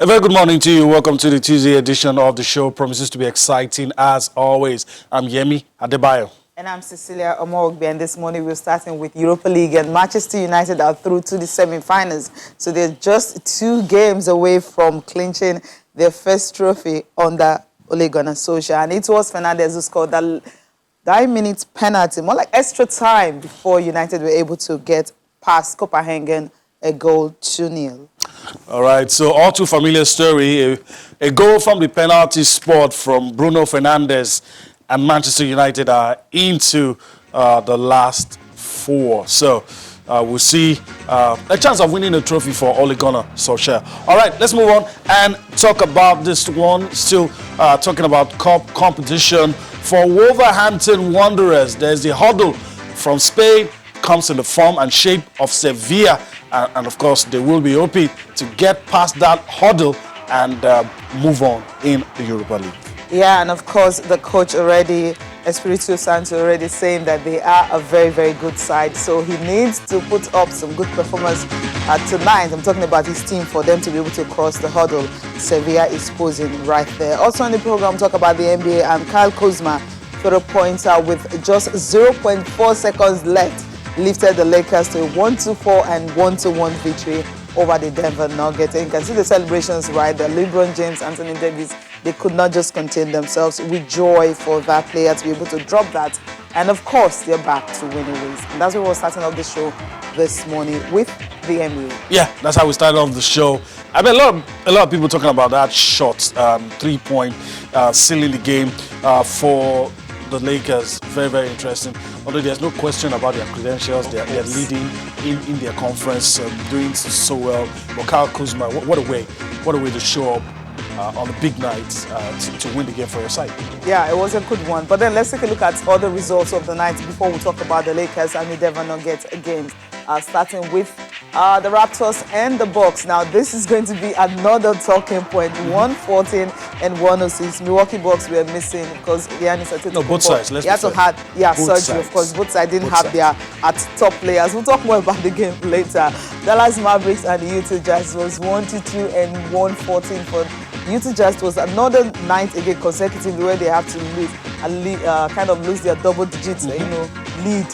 A very good morning to you. Welcome to the Tuesday edition of the show. Promises to be exciting as always. I'm Yemi Adebayo. And I'm Cecilia Omogbe, and this morning we're starting with Europa League, and Manchester United are through to the semi-finals. So they're just 2 games away from clinching their first trophy under Ole Gunnar Solskjaer. And it was Fernandes who scored that 9-minute penalty, more like extra time, before United were able to get past Copenhagen a goal 2-0. All right, so all too familiar story. A goal from the penalty spot from Bruno Fernandes, and Manchester United are into the last 4. So we'll see a chance of winning a trophy for Ole Gunnar Solskjaer. All right, let's move on and talk about this one. Still talking about cup competition for Wolverhampton Wanderers. There's the hurdle from Spain, comes in the form and shape of Sevilla. And of course, they will be hoping to get past that hurdle and move on in the Europa League. Yeah, and of course, the coach already, Espirito Santo, already saying that they are a very, very good side. So he needs to put up some good performance tonight. I'm talking about his team for them to be able to cross the hurdle. Sevilla is posing right there. Also on the program, talk about the NBA and Kyle Kuzma for a pointer with just 0.4 seconds left, lifted the Lakers to a 1-4 and 1-1 victory over the Denver Nuggets. And you can see the celebrations right there. LeBron James, Anthony Davis, they could not just contain themselves. With joy for that player to be able to drop that. And of course, they're back to winning ways. And that's why we're starting off the show this morning with the NBA. Yeah, that's how we started off the show. I mean, a lot of people talking about that shot, 3-point, sealing the game for the Lakers. Very, very interesting. Although there's no question about their credentials, they're leading in their conference, doing so well. But Kyle Kuzma, what a way to show up on the big nights to win the game for your side. Yeah, it was a good one. But then let's take a look at other results of the night before we talk about the Lakers and the Denver Nuggets games. Starting with the Raptors and the Bucks. Now, this is going to be another talking point. 114 and 106. Milwaukee Bucks were missing because Giannis Antetokounmpo. No, both sides. Let's he had to have surgery, sides. of course. Both sides didn't have their top players. We'll talk more about the game later. Dallas Mavericks and the Utah Jazz was 122 and 114 for Utah Jazz. Was another night again consecutively where they have to lose and kind of lose their double digits, lead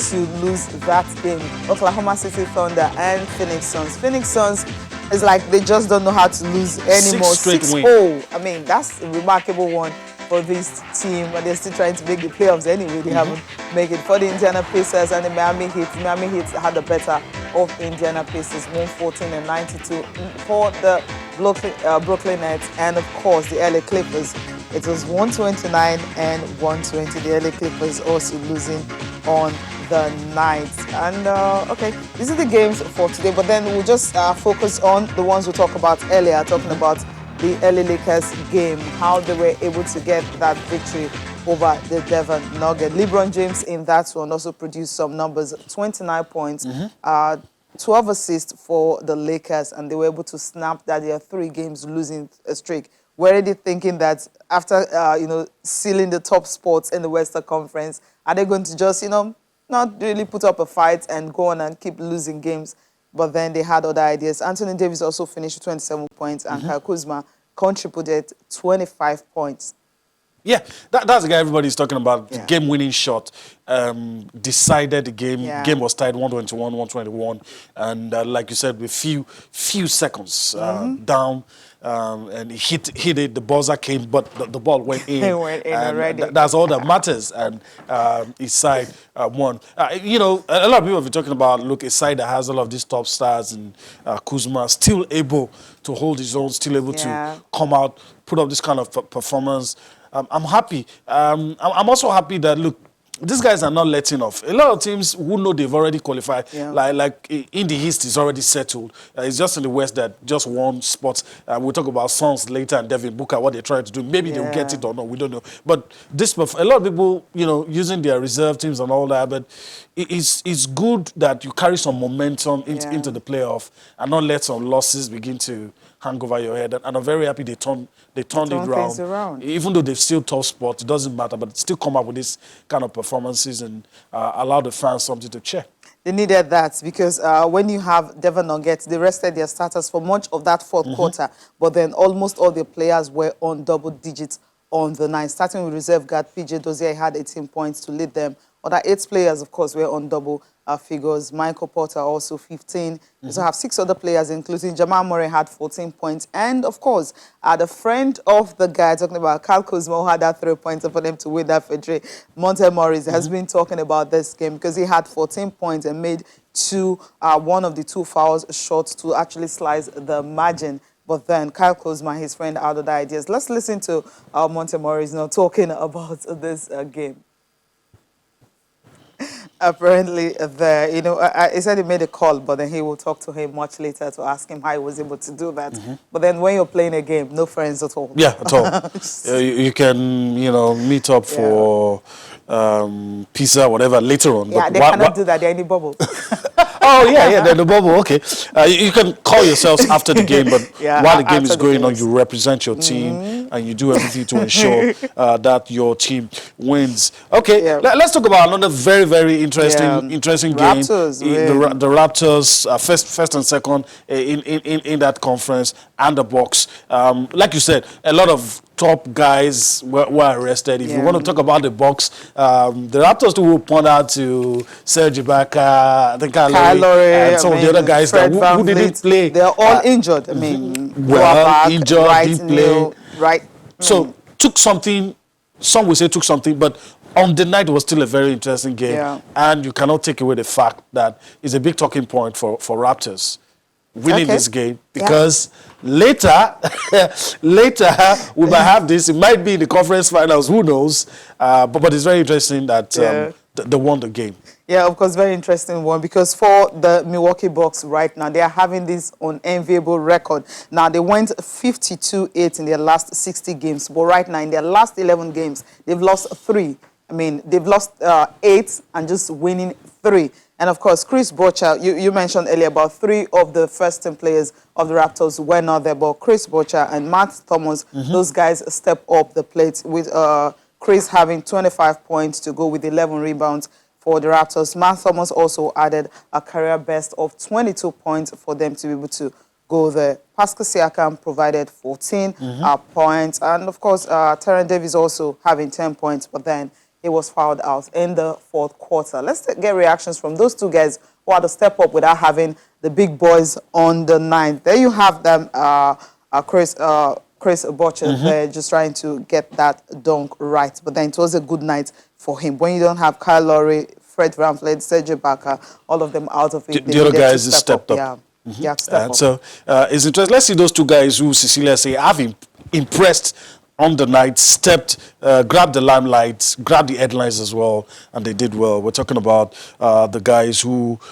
to lose that game. Oklahoma City Thunder and Phoenix Suns. Phoenix Suns is like they just don't know how to lose anymore. 6-0. I mean, that's a remarkable one for this team, but they're still trying to make the playoffs anyway. They haven't made it. For the Indiana Pacers and the Miami Heat, Miami Heat had the better of Indiana Pacers, 114 and 92. For the Brooklyn Nets and, of course, the LA Clippers, it was 129 and 120. The LA Clippers also losing on the night. And okay, these are the games for today, but then we'll just focus on the ones we talked about earlier, talking about the LA Lakers game, how they were able to get that victory over the Denver Nuggets. LeBron James in that one also produced some numbers, 29 points, 12 assists for the Lakers, and they were able to snap that their 3 games losing streak. We're already thinking that after sealing the top spots in the Western Conference, are they going to just not really put up a fight and go on and keep losing games? But then they had other ideas. Anthony Davis also finished with 27 points, and Kyle Kuzma contributed 25 points. Yeah, that's the guy everybody's talking about. The game-winning shot decided the game. Yeah. Game was tied 121, 121, and like you said, with few seconds down, and he hit it. The buzzer came, but the ball went in. It went in already. That's all that matters. And his side won. A lot of people have been talking about, look, a side that has all of these top stars, and Kuzma still able to hold his own, still able to come out, put up this kind of performance. I'm happy. I'm also happy that, look, these guys are not letting off. A lot of teams who know they've already qualified, like in the East, is already settled. It's just in the West that just won spots. We'll talk about Suns later and Devin Booker, what they're trying to do. Maybe they'll get it or not, we don't know. But a lot of people, using their reserve teams and all that, but it's good that you carry some momentum into the playoff and not let some losses begin to hang over your head. And I'm very happy they turned it around. Even though they've still tough spots, it doesn't matter, but still come up with this kind of performances and allow the fans something to check. They needed that because when you have Devon Nuggets, they rested their starters for much of that fourth quarter, but then almost all the players were on double digits on the night. Starting with reserve guard PJ Dozier, had 18 points to lead them. Other 8 players, of course, were on double figures. Michael Porter also 15. You also have 6 other players, including Jamal Murray had 14 points. And, of course, the friend of the guy, talking about Kyle Kuzma, who had that 3 points for them to win that victory, Monte Morris, has been talking about this game because he had 14 points and made one of the 2 fouls shots to actually slice the margin. But then Kyle Kuzma, his friend, out of the ideas. Let's listen to Monte Morris now talking about this game. Apparently, he said he made a call, but then he will talk to him much later to ask him how he was able to do that. But then when you're playing a game, no friends at all. Yeah, at all. You can, meet up for pizza, whatever, later on. Yeah, but they cannot do that. They're in the bubble. Oh, yeah, they're in the bubble. Okay. You can call yourselves after the game, but while the game is going on, you represent your team and you do everything to ensure that your team wins. Okay, let's talk about another very, very interesting game. Raptors, the Raptors, first and second in that conference, and the Bucks. Like you said, a lot of top guys were arrested. If you want to talk about the Bucks, the Raptors too will point out to Serge Ibaka, I think Kyle Lowry, and some of the other guys who didn't play. They're all injured. I mean, injured, right, didn't play. Right. So took something. Some will say took something, but on the night it was still a very interesting game, and you cannot take away the fact that it's a big talking point for Raptors winning this game, because later we might have this. It might be in the conference finals. Who knows? But it's very interesting that they won the game. Yeah, of course, very interesting one, because for the Milwaukee Bucks right now, they are having this unenviable record. Now, they went 52-8 in their last 60 games, but right now in their last 11 games, they've lost 3. I mean, they've lost 8 and just winning 3. And of course, Chris Bocha, you mentioned earlier about 3 of the first-team players of the Raptors were not there, but Chris Bocha and Matt Thomas, those guys step up the plate, with Chris having 25 points to go with 11 rebounds for the Raptors. Matt Thomas also added a career best of 22 points for them to be able to go there. Pascal Siakam provided 14 points. And of course, Terrence Davis also having 10 points, but then he was fouled out in the fourth quarter. Let's get reactions from those 2 guys who had to step up without having the big boys on the night. There you have them, Chris Bocha there, just trying to get that dunk right. But then it was a good night for him. When you don't have Kyle Lowry, Fred VanVleet, Serge Ibaka, all of them out of it. The other guys just stepped up. So it's interesting. Let's see those 2 guys who Cecilia say have impressed on the night, grabbed the limelight, grabbed the headlines as well, and they did well. We're talking about the guys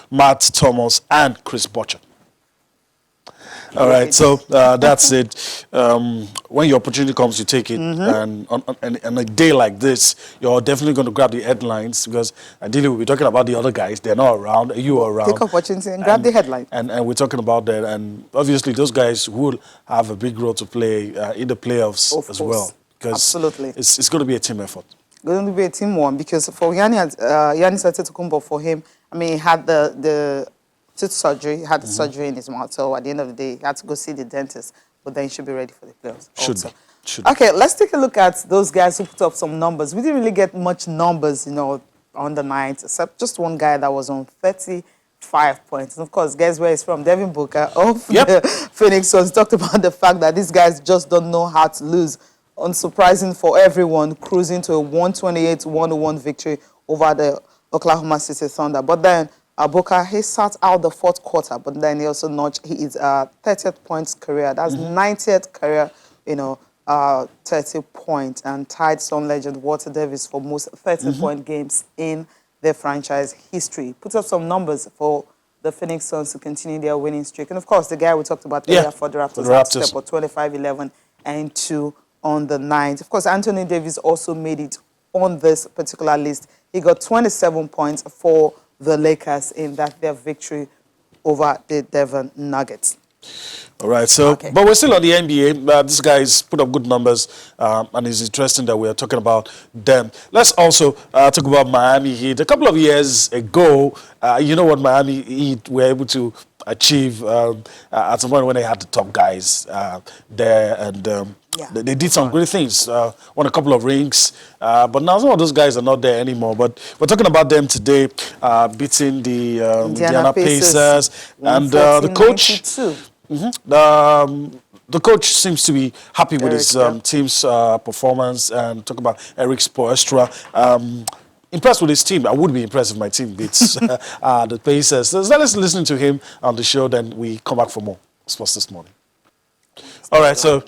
Matt Thomas and Chris Bocha. All right, so that's it. When your opportunity comes, you take it. And on a day like this, you're definitely going to grab the headlines, because ideally we'll be talking about the other guys. They're not around. You are around. Take opportunity and grab the headline. And we're talking about that. And obviously those guys will have a big role to play in the playoffs as well. Because absolutely, it's going to be a team effort. It's going to be a team one, because for Giannis Antetokounmpo, for him, I mean, he had the tooth surgery. He had the surgery in his mouth. So at the end of the day, he had to go see the dentist. But then he should be ready for the playoffs. Should be. Okay, let's take a look at those guys who put up some numbers. We didn't really get much numbers, on the night, except just one guy that was on 35 points. And of course, guess where he's from? Devin Booker of the Phoenix Suns talked about the fact that these guys just don't know how to lose. Unsurprising for everyone, cruising to a 128-101 victory over the Oklahoma City Thunder. But then Booker, he sat out the fourth quarter, but then he also notched his 30th points career. That's 90th career, 30 points, and tied Sun legend Walter Davis for most 30-point games in their franchise history. Put up some numbers for the Phoenix Suns to continue their winning streak. And of course, the guy we talked about earlier for the Raptors, had step up 25-11 and 2 on the night. Of course, Anthony Davis also made it on this particular list. He got 27 points for the Lakers in their victory over the Denver Nuggets. All right, so, Okay. but we're still on the NBA. This guy's put up good numbers, and it's interesting that we're talking about them. Let's also talk about Miami Heat. A couple of years ago, you know what Miami Heat were able to achieve at some point when they had the top guys there, and Yeah. they did some great things. Won a couple of rings, but now some of those guys are not there anymore. But we're talking about them today, beating the Indiana Pacers, and the coach. 114-92. The coach seems to be happy with his Eric, yeah. team's performance, and talk about Eric Spoelstra. Impressed with his team. I would be impressed if my team beats the Pacers. So let's listen to him on the show, then we come back for more sports this morning. All right, so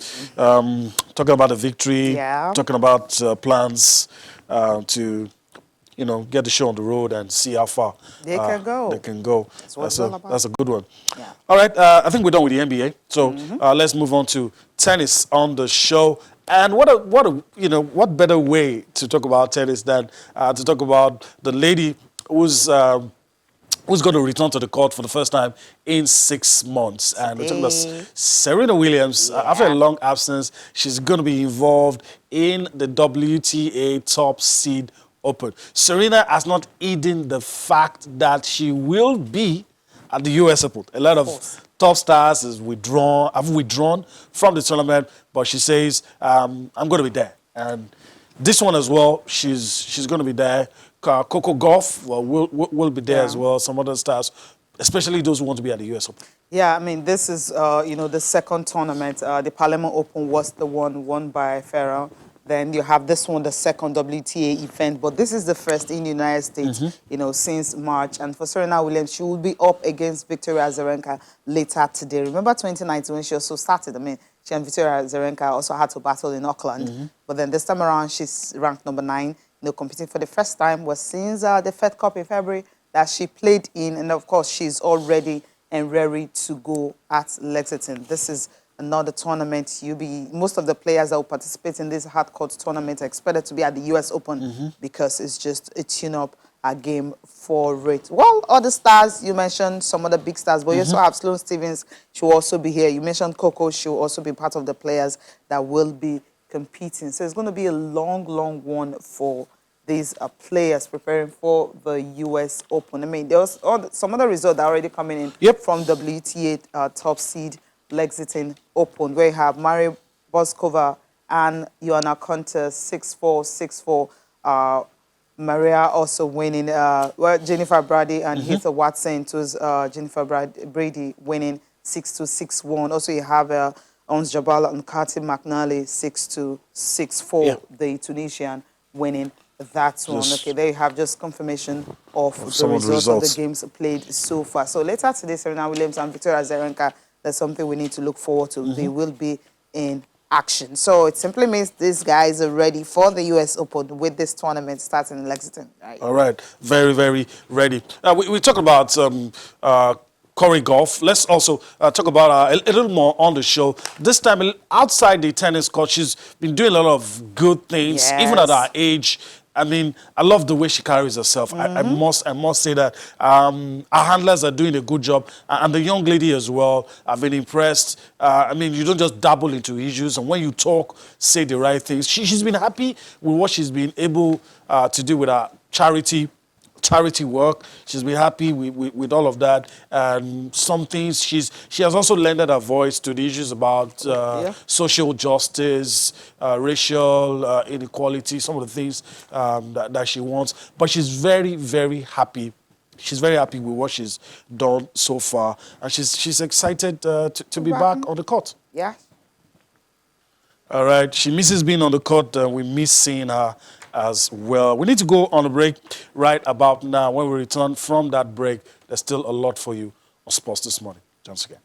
talking about the victory, Yeah. talking about plans to, get the show on the road and see how far They can go. They can go. That's what it's all about. That's a good one. Yeah. All right, I think we're done with the NBA. So let's move on to tennis on the show. And what better way to talk about tennis than to talk about the lady who's going to return to the court for the first time in 6 months. And we're talking about Serena Williams. After a long absence, she's going to be involved in the WTA Top Seed Open. Serena has not hidden the fact that she will be at the US Open. A lot of top stars have withdrawn from the tournament, but she says, I'm going to be there. And this one as well, she's going to be there. Coco Gauff will be there as well. Some other stars, especially those who want to be at the US Open. Yeah, I mean, this is, the second tournament. The Palermo Open was the one won by Ferrer. Then you have this one, the second WTA event. But this is the first in the United States, since March. And for Serena Williams, she will be up against Victoria Azarenka later today. Remember 2019 when she also started? I mean, she and Victoria Azarenka also had to battle in Auckland. But then this time around, she's ranked number 9. Competing for the first time was since the Fed Cup in February that she played in. And of course, she's all ready and ready to go at Lexington. This is another tournament. Most of the players that will participate in this hard-court tournament are expected to be at the US Open because it's just a tune-up game for it. Well, other stars, you mentioned some other big stars, but you also have Sloane Stephens. She will also be here. You mentioned Coco. She will also be part of the players that will be competing. So it's going to be a long, long one for these players preparing for the US Open. I mean, there's some other results that are already coming in from WTA Top Seed Lexington Open, where you have Mary Boskova and Joanna Konta 6-4, 6-4. Maria also winning, Jennifer Brady and Heather Watson. It was Jennifer Brady winning 6-2, 6-1. Also, you have Ons Jabal and Kati McNally 6-2, 6-4, the Tunisian winning that one. Okay, there you have just confirmation of the results of the games played so far. So later today, Serena Williams and Victoria Azarenka, that's something we need to look forward to. They will be in action. So it simply means these guys are ready for the US Open with this tournament starting in Lexington. Right? All right, very, very ready. We talked about Corey Gauff. Let's also talk about a little more on the show. This time, outside the tennis court, she's been doing a lot of good things, even at her age. I mean, I love the way she carries herself. I must say that our handlers are doing a good job, and the young lady as well. I've been impressed. I mean, you don't just dabble into issues, and when you talk, say the right things. She's been happy with what she's been able to do with her charity work. She's been happy with all of that. And some things she has also lended her voice to the issues about social justice, racial inequality, some of the things that she wants. But she's very, very happy. She's very happy with what she's done so far. And she's excited to be back on the court. Yeah. All right. She misses being on the court. We miss seeing her as well. We need to go on a break right about now. When we return from that break, there's still a lot for you on Sports This Morning. Once again.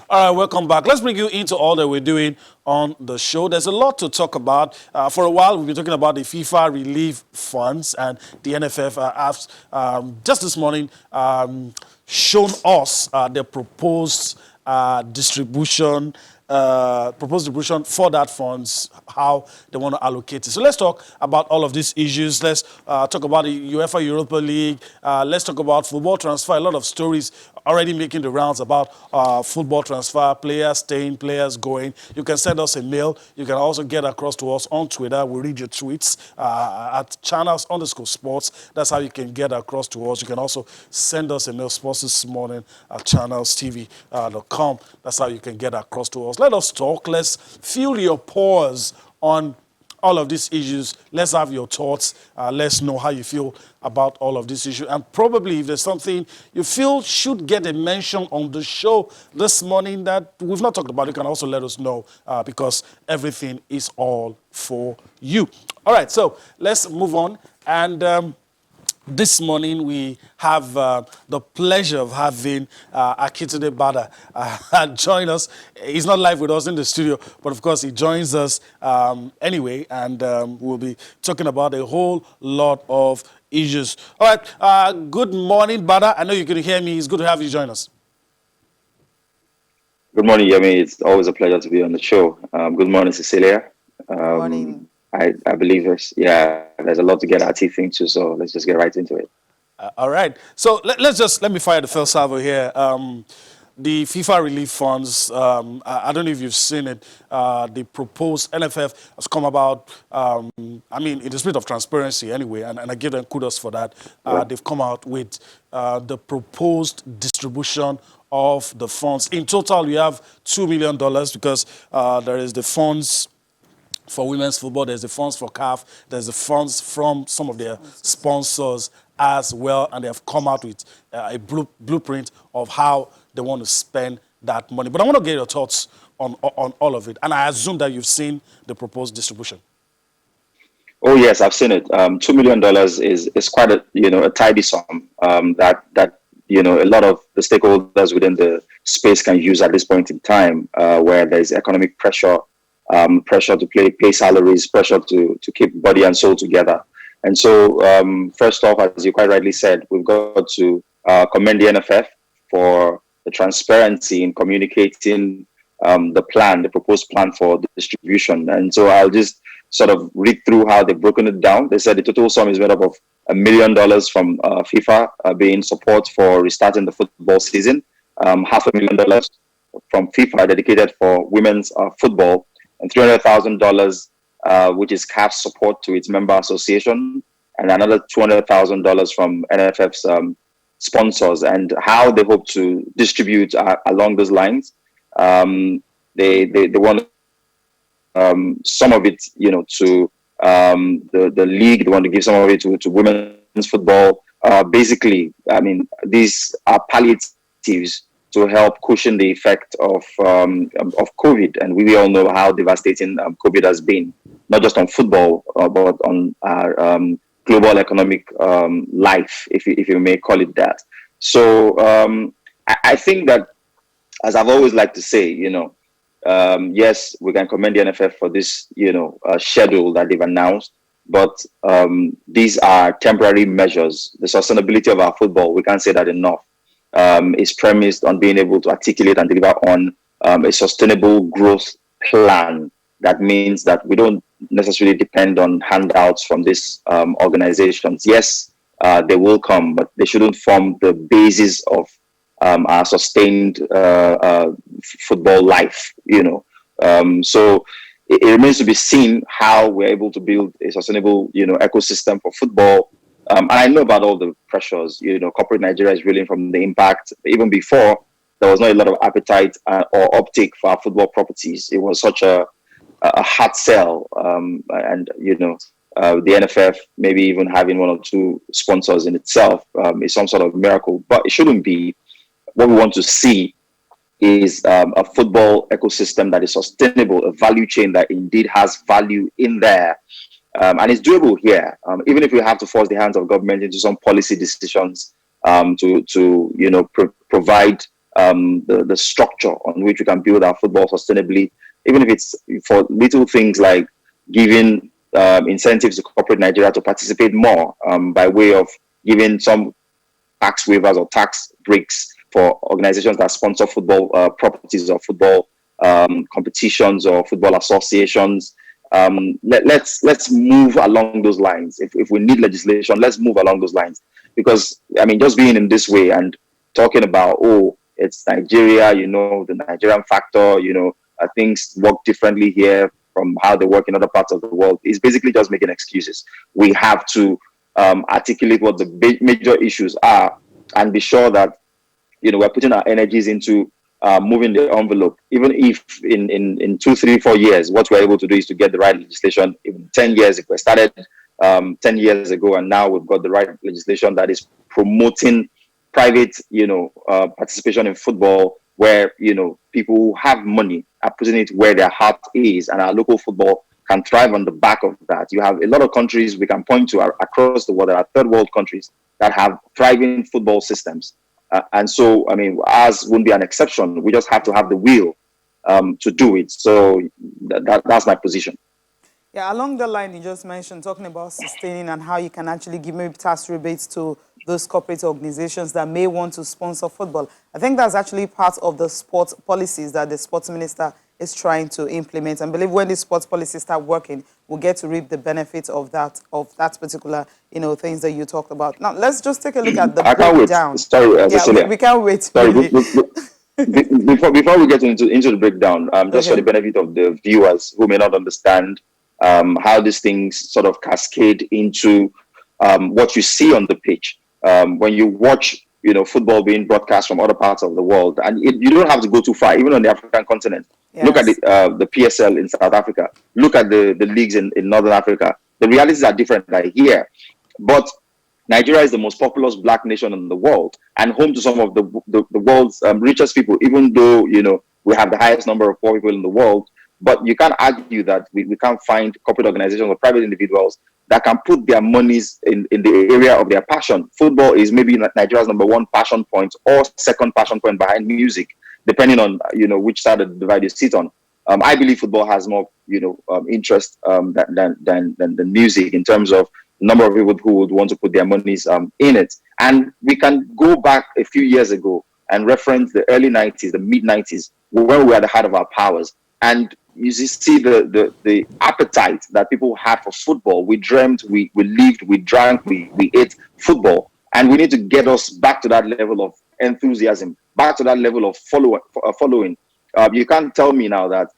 All right, welcome back. Let's bring you into all that we're doing on the show. There's a lot to talk about. For a while, we've been talking about the FIFA relief funds, and the NFF have just this morning shown us their proposed distribution proposed distribution for that funds, how they want to allocate it. So let's talk about all of these issues. Let's talk about the UEFA Europa League. Let's talk about football transfer. A lot of stories already making the rounds about football transfer, players staying, players going. You can send us a mail. You can also get across to us on Twitter. We'll read your tweets at channels_sports. That's how you can get across to us. You can also send us a mail, sports this morning at channelstv.com. That's how you can get across to us. Let us talk. Let's feel your pause on all of these issues. Let's have your thoughts. Let's know how you feel about all of these issues. And probably if there's something you feel should get a mention on the show this morning that we've not talked about, you can also let us know because everything is all for you. All right, so let's move on. And this morning, we have the pleasure of having Akintunde Bada join us. He's not live with us in the studio, but of course, he joins us anyway, and we'll be talking about a whole lot of issues. All right, good morning, Bada. I know you can hear me. It's good to have you join us. Good morning, Yemi. It's always a pleasure to be on the show. Good morning, Cecilia. Good morning. I believe there's a lot to get our teeth into, so let's just get right into it. All right. So let me fire the first salvo here. The FIFA relief funds, I don't know if you've seen it, the proposed NFF has come about, in the spirit of transparency anyway, and I give them kudos for that. They've come out with the proposed distribution of the funds. In total, we have $2 million because there is the funds for women's football, there's the funds for CAF, there's the funds from some of their sponsors as well, and they have come out with a blueprint of how they want to spend that money. But I want to get your thoughts on all of it, and I assume that you've seen the proposed distribution. Oh yes, I've seen it. $2 million is quite a tidy sum that a lot of the stakeholders within the space can use at this point in time, where there's economic pressure. Pressure to pay salaries, pressure to keep body and soul together. And so, first off, as you quite rightly said, we've got to commend the NFF for the transparency in communicating the proposed plan for the distribution. And so I'll just sort of read through how they've broken it down. They said the total sum is made up of $1 million from FIFA being support for restarting the football season, $500,000 from FIFA dedicated for women's football, and $300,000, which is CAF's support to its member association, and another $200,000 from NFF's sponsors. And how they hope to distribute along those lines, they want some of it, to the league. They want to give some of it to women's football. Basically, these are palliatives to help cushion the effect of COVID. And we all know how devastating COVID has been, not just on football, but on our global economic life, if you may call it that. So I think that, as I've always liked to say, yes, we can commend the NFF for this, schedule that they've announced, but these are temporary measures. The sustainability of our football, we can't say that enough. Is premised on being able to articulate and deliver on a sustainable growth plan. That means that we don't necessarily depend on handouts from these organizations. Yes, they will come, but they shouldn't form the basis of our sustained football life. So it remains to be seen how we're able to build a sustainable, ecosystem for football. And I know about all the pressures, corporate Nigeria is reeling from the impact. Even before, there was not a lot of appetite or uptake for our football properties. It was such a hard sell. And the NFF, maybe even having one or two sponsors in itself is some sort of miracle, but it shouldn't be. What we want to see is a football ecosystem that is sustainable, a value chain that indeed has value in there. And it's doable here, even if we have to force the hands of government into some policy decisions to provide the structure on which we can build our football sustainably, even if it's for little things like giving incentives to corporate Nigeria to participate more by way of giving some tax waivers or tax breaks for organizations that sponsor football properties or football competitions or football associations. Let's move along those lines. If we need legislation, let's move along those lines. Because I mean, just being in this way and talking about, oh, it's Nigeria, the Nigerian factor, things work differently here from how they work in other parts of the world, is basically just making excuses. We have to articulate what the major issues are and be sure that we're putting our energies into moving the envelope. Even if in 2, 3, 4 years, what we're able to do is to get the right legislation. In 10 years, if we started 10 years ago and now we've got the right legislation that is promoting private, participation in football, where people who have money are putting it where their heart is, and our local football can thrive on the back of that. You have a lot of countries we can point to across the world that are third world countries that have thriving football systems. And so, I mean, ours wouldn't be an exception. We just have to have the will to do it. So that's my position. Yeah, along the line you just mentioned, talking about sustaining and how you can actually give maybe tax rebates to those corporate organizations that may want to sponsor football. I think that's actually part of the sports policies that the sports minister is trying to implement. And I believe when the sports policies start working, we'll get to reap the benefits of that particular, things that you talked about. Now, let's just take a look at the breakdown. Sorry, yeah, we can't wait. Sorry, before we get into the breakdown, just for the benefit of the viewers who may not understand how these things sort of cascade into what you see on the pitch. When you watch, football being broadcast from other parts of the world, and you don't have to go too far, even on the African continent. Yes. Look at the PSL in South Africa. Look at the leagues in Northern Africa. The realities are different right here. But Nigeria is the most populous black nation in the world and home to some of the world's richest people, even though, we have the highest number of poor people in the world. But you can't argue that we can't find corporate organizations or private individuals that can put their monies in the area of their passion. Football is maybe Nigeria's number one passion point or second passion point behind music, depending on, which side of the divide you sit on. I believe football has more, interest than the music in terms of the number of people who would want to put their monies in it. And we can go back a few years ago and reference the early 90s, the mid 90s, when we were at the height of our powers. And you see the appetite that people had for football. We dreamt, we lived, we drank, we ate football. And we need to get us back to that level of enthusiasm, back to that level of following. You can't tell me now that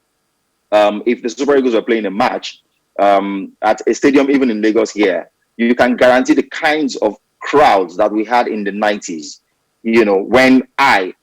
if the Super Eagles were playing a match at a stadium, even in Lagos here, you can guarantee the kinds of crowds that we had in the 90s. When I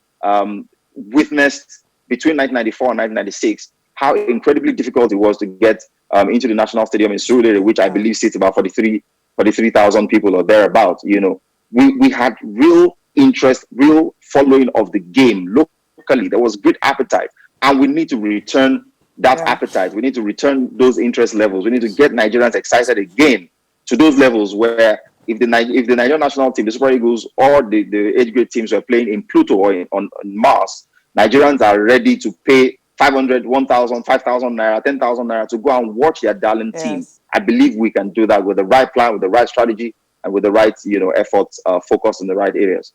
witnessed between 1994 and 1996, how incredibly difficult it was to get into the National Stadium in Surulere, which I believe seats about 43,000 people or thereabouts. We had real interest, real following of the game locally. There was great appetite, and we need to return that appetite. We need to return those interest levels. We need to get Nigerians excited again to those levels where if the Nigerian national team, the Super Eagles, or the age grade teams were playing in Pluto or on Mars, Nigerians are ready to pay 500, 1,000, 5,000 naira, 10,000 naira to go and watch their darling team. I believe we can do that with the right plan, with the right strategy, and with the right, efforts focused in the right areas.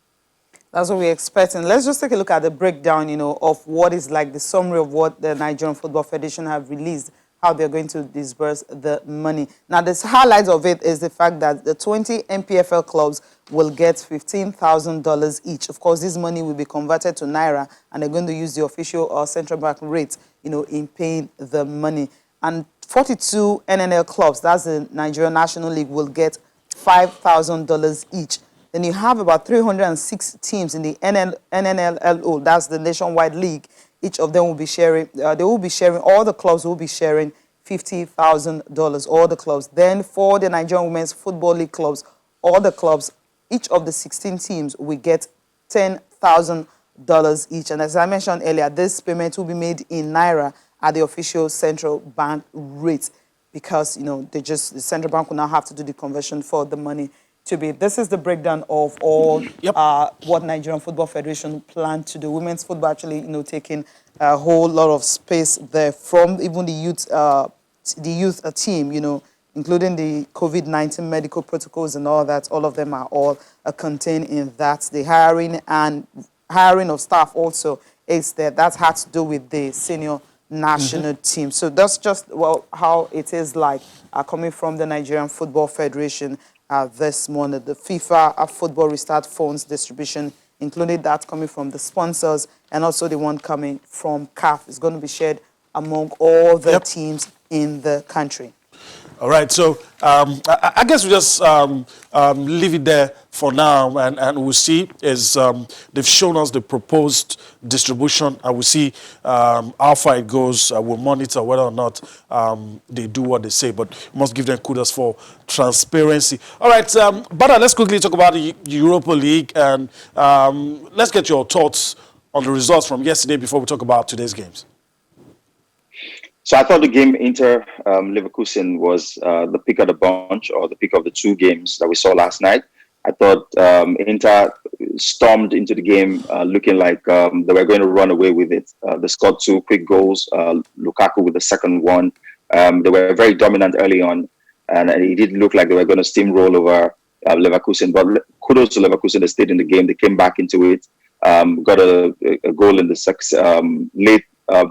That's what we're expecting. Let's just take a look at the breakdown, of what is like the summary of what the Nigerian Football Federation have released, how they're going to disburse the money. Now, the highlight of it is the fact that the 20 MPFL clubs will get $15,000 each. Of course, this money will be converted to Naira, and they're going to use the official central bank rate, in paying the money. And 42 NNL clubs, that's the Nigerian National League, will get $5,000 each. Then you have about 306 teams in the NNLLO, that's the nationwide league. Each of them will be sharing, all the clubs will be sharing $50,000, all the clubs. Then for the Nigerian Women's Football League clubs, all the clubs, each of the 16 teams will get $10,000 each. And as I mentioned earlier, this payment will be made in Naira at the official central bank rate because, the central bank will now have to do the conversion for the money to be. This is the breakdown of all what Nigerian Football Federation plan to do. Women's football actually, taking a whole lot of space there from even the youth team, including the COVID-19 medical protocols and all that. All of them are all contained in that. The hiring of staff also is there. That had to do with the senior national team. So that's just, well, how it is like coming from the Nigerian Football Federation this morning. The FIFA Football Restart Funds distribution, including that coming from the sponsors and also the one coming from CAF, is going to be shared among all the teams in the country. All right, so I guess we just leave it there for now, and we'll see. They've shown us the proposed distribution, and we'll see how far it goes. We'll monitor whether or not they do what they say, but we must give them kudos for transparency. All right, Bada, let's quickly talk about the Europa League, and let's get your thoughts on the results from yesterday before we talk about today's games. So I thought the game Inter Leverkusen was the pick of the bunch, or the pick of the two games that we saw last night. I thought Inter stormed into the game looking like they were going to run away with it. They scored two quick goals, Lukaku with the second one. They were very dominant early on, and it did look like they were going to steamroll over Leverkusen. But kudos to Leverkusen, they stayed in the game. They came back into it, got a goal in the late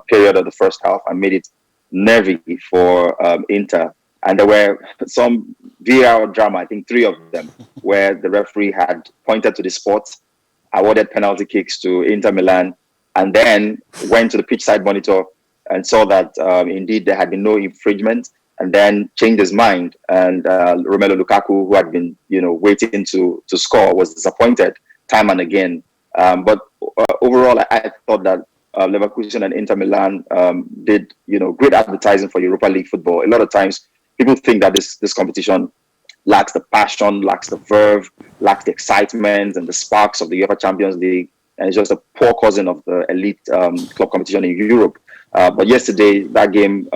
period of the first half and made it nervy for Inter. And there were some VAR drama, I think 3 of them, where the referee had pointed to the spot, awarded penalty kicks to Inter Milan, and then went to the pitch side monitor and saw that indeed there had been no infringement, and then changed his mind. And Romelu Lukaku, who had been waiting to score, was disappointed time and again. But overall, I thought that Leverkusen and Inter Milan did, great advertising for Europa League football. A lot of times, people think that this competition lacks the passion, lacks the verve, lacks the excitement and the sparks of the UEFA Champions League, and it's just a poor cousin of the elite club competition in Europe. But yesterday, that game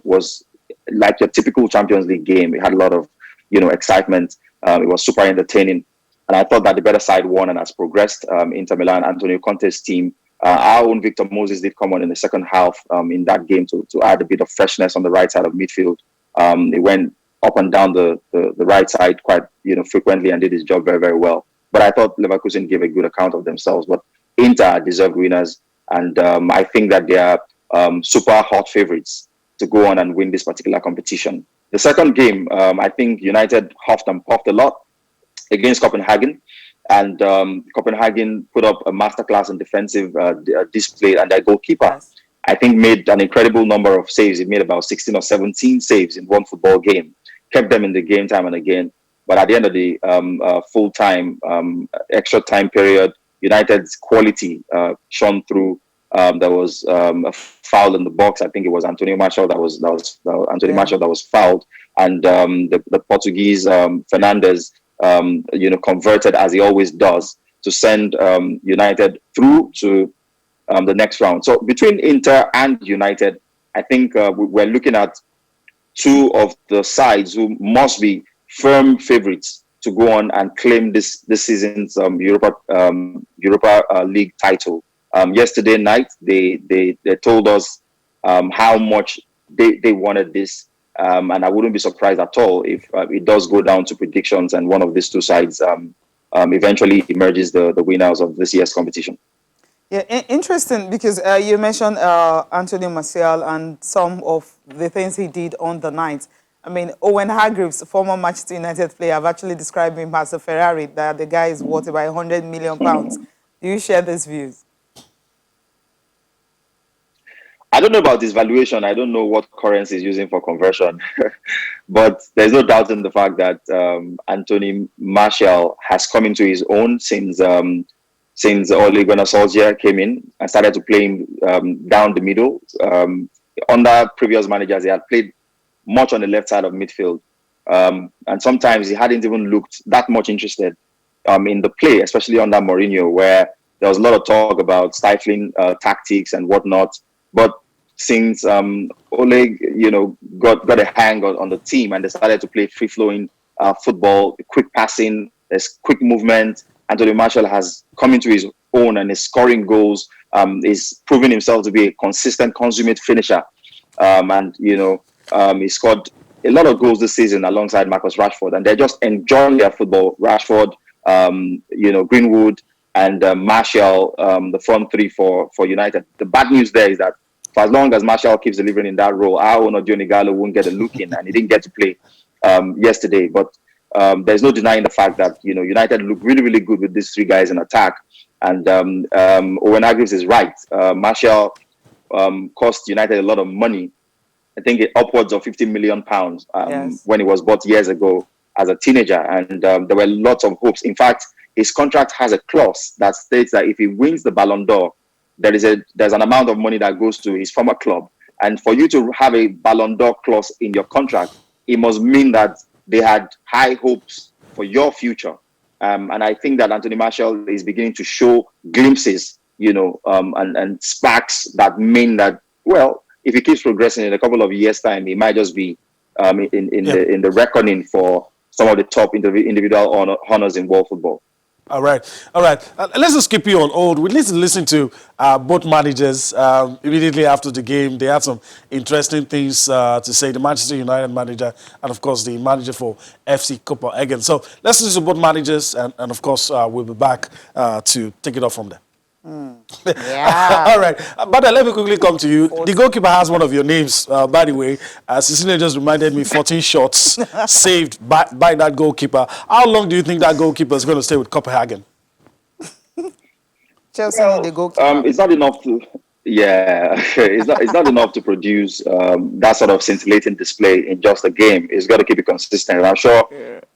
was like your typical Champions League game. It had a lot of, excitement. It was super entertaining, and I thought that the better side won and has progressed. Inter Milan, Antonio Conte's team. Our own Victor Moses did come on in the second half in that game to add a bit of freshness on the right side of midfield. He went up and down the right side quite frequently and did his job very, very well. But I thought Leverkusen gave a good account of themselves. But Inter deserved winners, and I think that they are super hot favorites to go on and win this particular competition. The second game, I think United huffed and puffed a lot against Copenhagen. And Copenhagen put up a masterclass in defensive display, and their goalkeeper, I think, made an incredible number of saves. He made about 16 or 17 saves in one football game, kept them in the game time and again. But at the end of the full-time, extra time period, United's quality shone through. There was a foul in the box. I think it was Antonio Martial that was fouled, and the Portuguese Fernandes. Converted as he always does to send United through to the next round. So between Inter and United, I think we're looking at 2 of the sides who must be firm favorites to go on and claim this season's Europa League title. Yesterday night, they told us how much they wanted this. And I wouldn't be surprised at all if it does go down to predictions and one of these 2 sides eventually emerges the winners of this year's competition. Yeah, interesting, because you mentioned Anthony Martial and some of the things he did on the night. I mean, Owen Hargreaves, former Manchester United player, have actually described him as a Ferrari, that the guy is worth about £100 million. Do you share these views? I don't know about this valuation. I don't know what currency is using for conversion, but there's no doubt in the fact that Anthony Martial has come into his own since Ole Gunnar Solskjaer came in and started to play him down the middle. Under previous managers, he had played much on the left side of midfield, and sometimes he hadn't even looked that much interested in the play, especially under Mourinho, where there was a lot of talk about stifling tactics and whatnot. But since Oleg, got a hang on the team and they started to play free-flowing football, quick passing, there's quick movement, Anthony Martial has come into his own and is scoring goals, is proving himself to be a consistent, consummate finisher. He scored a lot of goals this season alongside Marcus Rashford, and they're just enjoying their football. Rashford, Greenwood, and Martial, the front three for United. The bad news there is that for as long as Martial keeps delivering in that role, Aaron Johnny Gallo won't get a look in, and he didn't get to play yesterday. But there's no denying the fact that United look really, really good with these three guys in attack. And Owen Hargreaves is right. Martial cost United a lot of money. I think upwards of £50 million when he was bought years ago as a teenager, and there were lots of hopes. In fact, his contract has a clause that states that if he wins the Ballon d'Or, there's an amount of money that goes to his former club. And for you to have a Ballon d'Or clause in your contract, it must mean that they had high hopes for your future. And I think that Anthony Martial is beginning to show glimpses, and sparks that mean that, well, if he keeps progressing in a couple of years' time, he might just be in the reckoning for some of the top individual honors in world football. All right. Let's just keep you on hold. We need to listen to both managers immediately after the game. They had some interesting things to say. The Manchester United manager and, of course, the manager for FC Copenhagen. So let's listen to both managers, and of course, we'll be back to take it off from there. Yeah. All right. But let me quickly come to you. The goalkeeper has one of your names, by the way. Cecilia just reminded me 14 shots saved by that goalkeeper. How long do you think that goalkeeper is going to stay with Copenhagen? Chelsea, the goalkeeper. It's not enough to... Yeah, it's not enough to produce that sort of scintillating display in just a game. It's got to keep it consistent. And I'm sure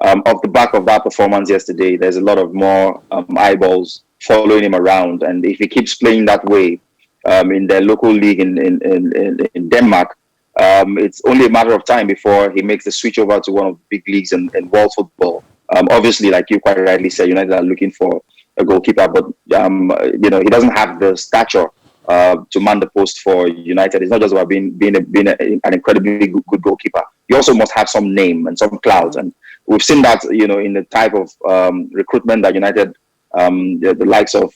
off the back of that performance yesterday, there's a lot of more eyeballs following him around. And if he keeps playing that way in their local league in Denmark, it's only a matter of time before he makes the switch over to one of the big leagues in world football. Obviously, like you quite rightly said, United are looking for a goalkeeper, but he doesn't have the stature to man the post for United. It's not just about being an incredibly good goalkeeper. You also must have some name and some clout, and we've seen that in the type of recruitment that United, the likes of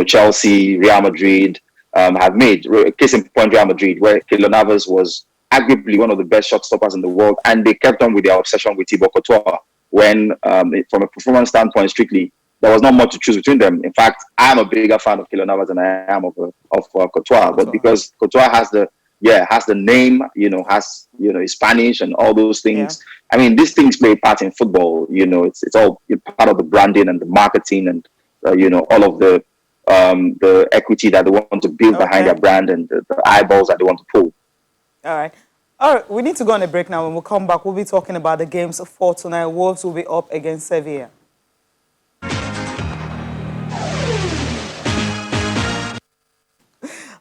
Chelsea, Real Madrid have made. Case in point, Real Madrid, where Keylor Navas was arguably one of the best shot stoppers in the world, and they kept on with their obsession with Thibaut Courtois when, from a performance standpoint, strictly, there was not much to choose between them. In fact, I'm a bigger fan of Keylor Navas than I am of Courtois. But because Courtois has the name, has Spanish and all those things. Yeah. I mean, these things play a part in football. It's all part of the branding and the marketing and all of the equity that they want to build behind their brand and the eyeballs that they want to pull. All right. We need to go on a break now. When we come back, we'll be talking about the games for tonight. Wolves will be up against Sevilla.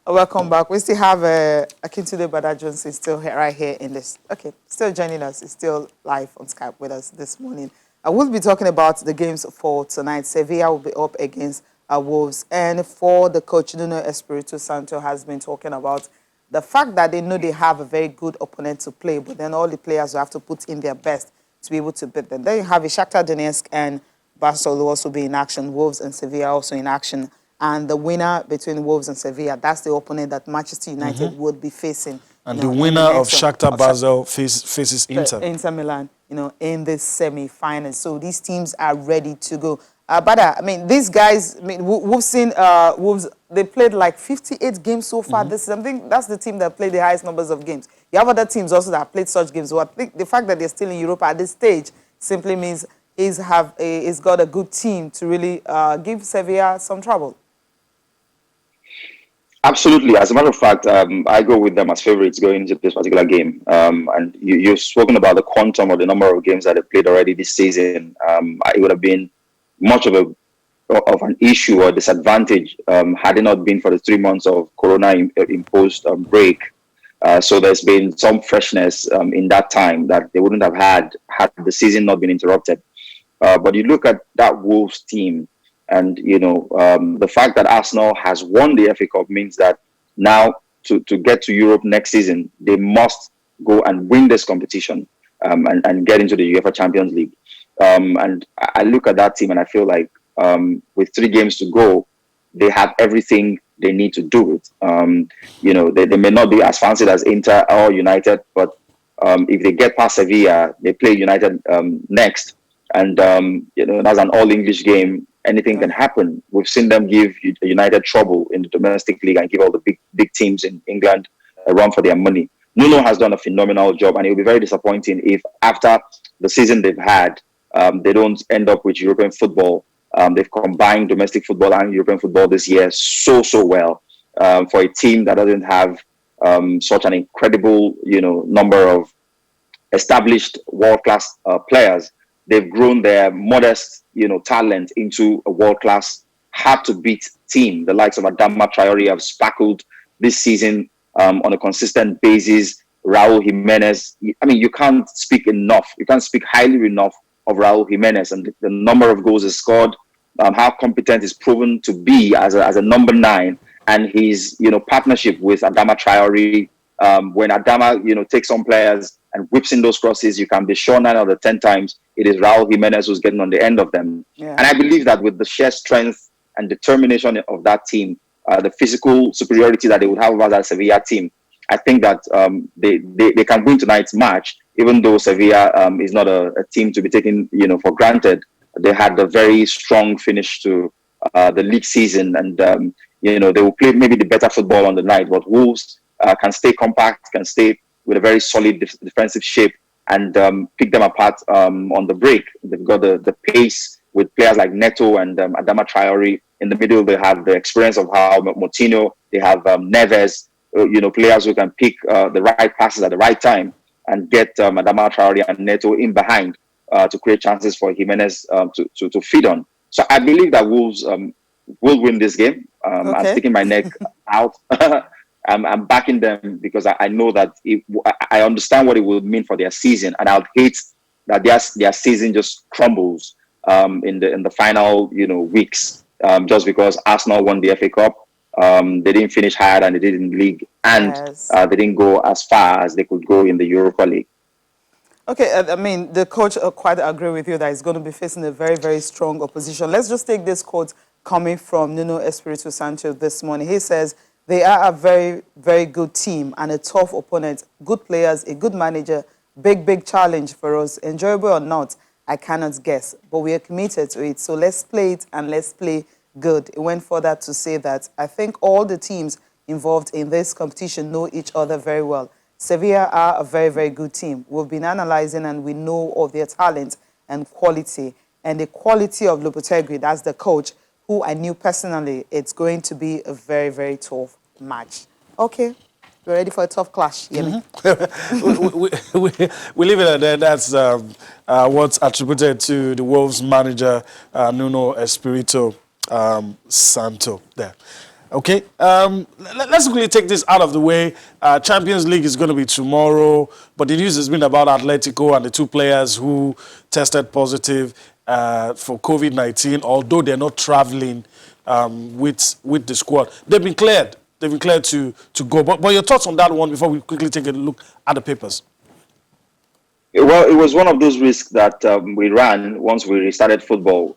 Welcome back. We still have Akintunde Badajones is still right here in this. Okay, still joining us. He's still live on Skype with us this morning. I will be talking about the games for tonight. Sevilla will be up against Wolves. And for the coach, Nuno Espirito Santo has been talking about the fact that they know they have a very good opponent to play, but then all the players will have to put in their best to be able to beat them. Then you have Shakhtar Donetsk and Barcelona will also be in action. Wolves and Sevilla also in action. And the winner between Wolves and Sevilla, that's the opponent that Manchester United would be facing. And the winner of Shakhtar Basel faces Inter. Inter Milan, in this semi-final. So these teams are ready to go. But these guys, we've seen Wolves, they played like 58 games so far. I think that's the team that played the highest numbers of games. You have other teams also that have played such games. So I think the fact that they're still in Europe at this stage simply means he's got a good team to really give Sevilla some trouble. Absolutely. As a matter of fact, I go with them as favorites going into this particular game. And you've spoken about the quantum or the number of games that they've played already this season. It would have been much of an issue or disadvantage had it not been for the 3 months of Corona-imposed break. So there's been some freshness in that time that they wouldn't have had the season not been interrupted. But you look at that Wolves team, and the fact that Arsenal has won the FA Cup means that now to get to Europe next season, they must go and win this competition and get into the UEFA Champions League. And I look at that team and I feel like with 3 games to go, they have everything they need to do it. They may not be as fancy as Inter or United, but if they get past Sevilla, they play United next. And that's an all-English game. anything can happen. We've seen them give United trouble in the domestic league and give all the big teams in England a run for their money. Nuno has done a phenomenal job, and it will be very disappointing if after the season they've had, they don't end up with European football. They've combined domestic football and European football this year so well. For a team that doesn't have such an incredible, number of established world-class players, they've grown their modest, talent into a world-class, hard-to-beat team. The likes of Adama Traore have sparkled this season on a consistent basis. Raul Jimenez, I mean, you can't speak enough. You can't speak highly enough of Raul Jimenez and the number of goals he scored, how competent he's proven to be as a number 9, and his, partnership with Adama Traore. When Adama, takes on players and whips in those crosses, you can be sure 9 out of 10 times it is Raul Jimenez who's getting on the end of them. Yeah. And I believe that with the sheer strength and determination of that team, the physical superiority that they would have over that Sevilla team, I think that they can win tonight's match, even though Sevilla is not a team to be taken, for granted. They had a very strong finish to the league season, and they will play maybe the better football on the night. But Wolves can stay compact, can stay with a very solid defensive shape, and pick them apart on the break. They've got the pace with players like Neto and Adama Traore. In the middle, they have the experience of how Moutinho. They have Neves. Players who can pick the right passes at the right time and get Adama Traore and Neto in behind to create chances for Jimenez to feed on. So I believe that Wolves will win this game. Okay. I'm sticking my neck out. I'm backing them because I know that I understand what it will mean for their season, and I'd hate that their season just crumbles in the final weeks just because Arsenal won the FA Cup. They didn't finish higher than they did in the league, and they didn't go as far as they could go in the Europa League. Okay, I mean, the coach quite agree with you that he's going to be facing a very, very strong opposition. Let's just take this quote coming from Nuno Espirito Santo this morning. He says, they are a very, very good team and a tough opponent, good players, a good manager, big challenge for us. Enjoyable or not, I cannot guess, but we are committed to it. So let's play it and let's play good. It went further to say that I think all the teams involved in this competition know each other very well. Sevilla are a very, very good team. We've been analyzing and we know of their talent and quality. And the quality of Lopetegui, that's the coach, who I knew personally, it's going to be a very, very tough match. Okay, we're ready for a tough clash. Mm-hmm. we leave it at that. That's what's attributed to the Wolves manager, Nuno Espirito Santo there. Okay, let's quickly take this out of the way. Champions League is going to be tomorrow, but the news has been about Atletico and the 2 players who tested positive for COVID-19, although they're not traveling with the squad. They've been cleared. They've been cleared to go. But your thoughts on that one before we quickly take a look at the papers? Well, it was one of those risks that we ran once we restarted football.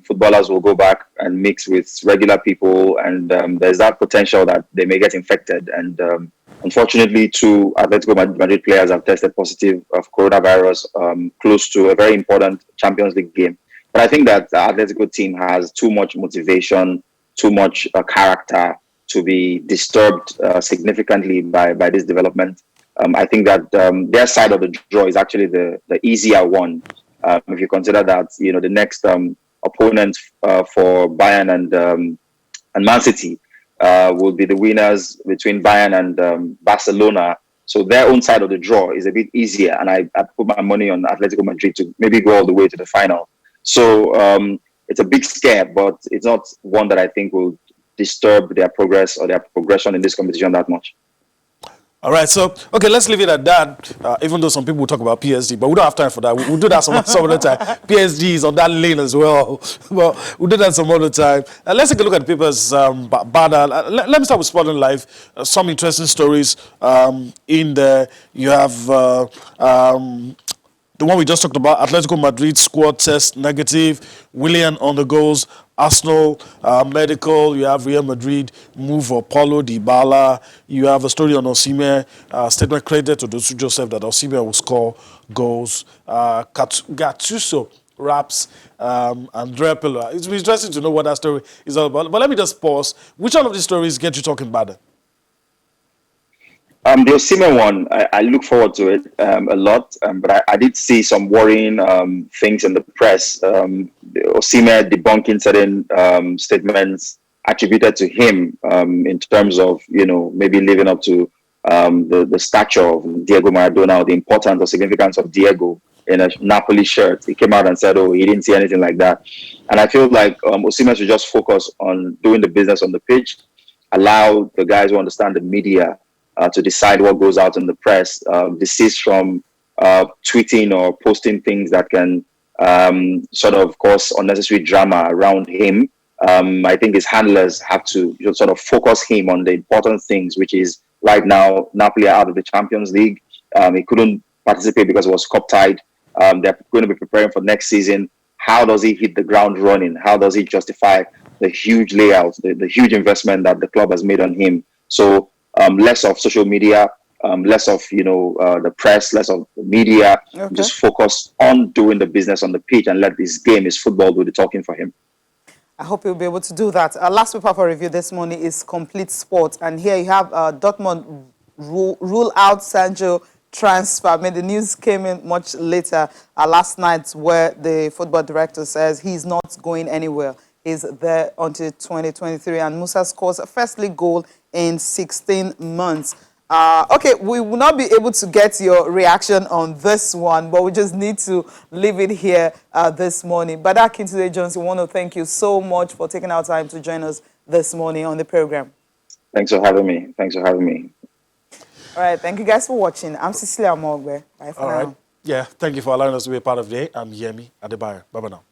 Footballers will go back and mix with regular people, and there's that potential that they may get infected. And unfortunately, 2 Atletico Madrid players have tested positive of coronavirus close to a very important Champions League game. But I think that the Atletico team has too much motivation, too much character to be disturbed significantly by this development. I think that their side of the draw is actually the easier one. If you consider that, the next opponent for Bayern and Man City will be the winners between Bayern and Barcelona. So their own side of the draw is a bit easier, and I put my money on Atletico Madrid to maybe go all the way to the final. So it's a big scare, but it's not one that I think will disturb their progress or their progression in this competition that much. All right, so, okay, let's leave it at that, even though some people will talk about PSG, but we don't have time for that. We'll do that some other time. PSG is on that lane as well. Well, we'll do that some other time. Let's take a look at the papers. Let me start with Sporting Life. Some interesting stories in there. You have the one we just talked about, Atletico Madrid squad test negative, Willian on the goals, Arsenal medical, you have Real Madrid move for Paulo Dybala, you have a story on Osimhen, statement credited to Dosu Joseph that Osimhen will score goals. Gattuso Raps, and Drepelo. It's been interesting to know what that story is all about. But let me just pause. Which one of these stories get you talking about it? The Osimhen one, I look forward to it a lot, but I did see some worrying things in the press. Osimhen debunking certain statements attributed to him in terms of, maybe living up to the stature of Diego Maradona, or the importance or significance of Diego in a Napoli shirt. He came out and said, he didn't see anything like that. And I feel like Osimhen should just focus on doing the business on the pitch, allow the guys who understand the media to decide what goes out in the press, desist from tweeting or posting things that can sort of cause unnecessary drama around him. I think his handlers have to sort of focus him on the important things, which is right now Napoli are out of the Champions League. He couldn't participate because it was cup tied. They're going to be preparing for next season. How does he hit the ground running? How does he justify the huge layout, the huge investment that the club has made on him? So less of social media, less of the press, less of the media. Okay. Just focus on doing the business on the pitch and let this game, his football, do the talking for him. I hope you'll be able to do that. Our last paper for review this morning is Complete Sport, and here you have Dortmund rule out Sancho transfer. I mean, the news came in much later last night, where the football director says he's not going anywhere. He's there until 2023, and Musa scores a first league goal in 16 months. Okay, we will not be able to get your reaction on this one, but we just need to leave it here this morning. But Akintunde Johnson, we want to thank you so much for taking our time to join us this morning on the program. Thanks for having me. All right, thank you guys for watching. I'm Cecilia Mogbe. Bye for now. All right. Yeah, thank you for allowing us to be a part of the day. I'm Yemi Adebayo. Bye-bye now.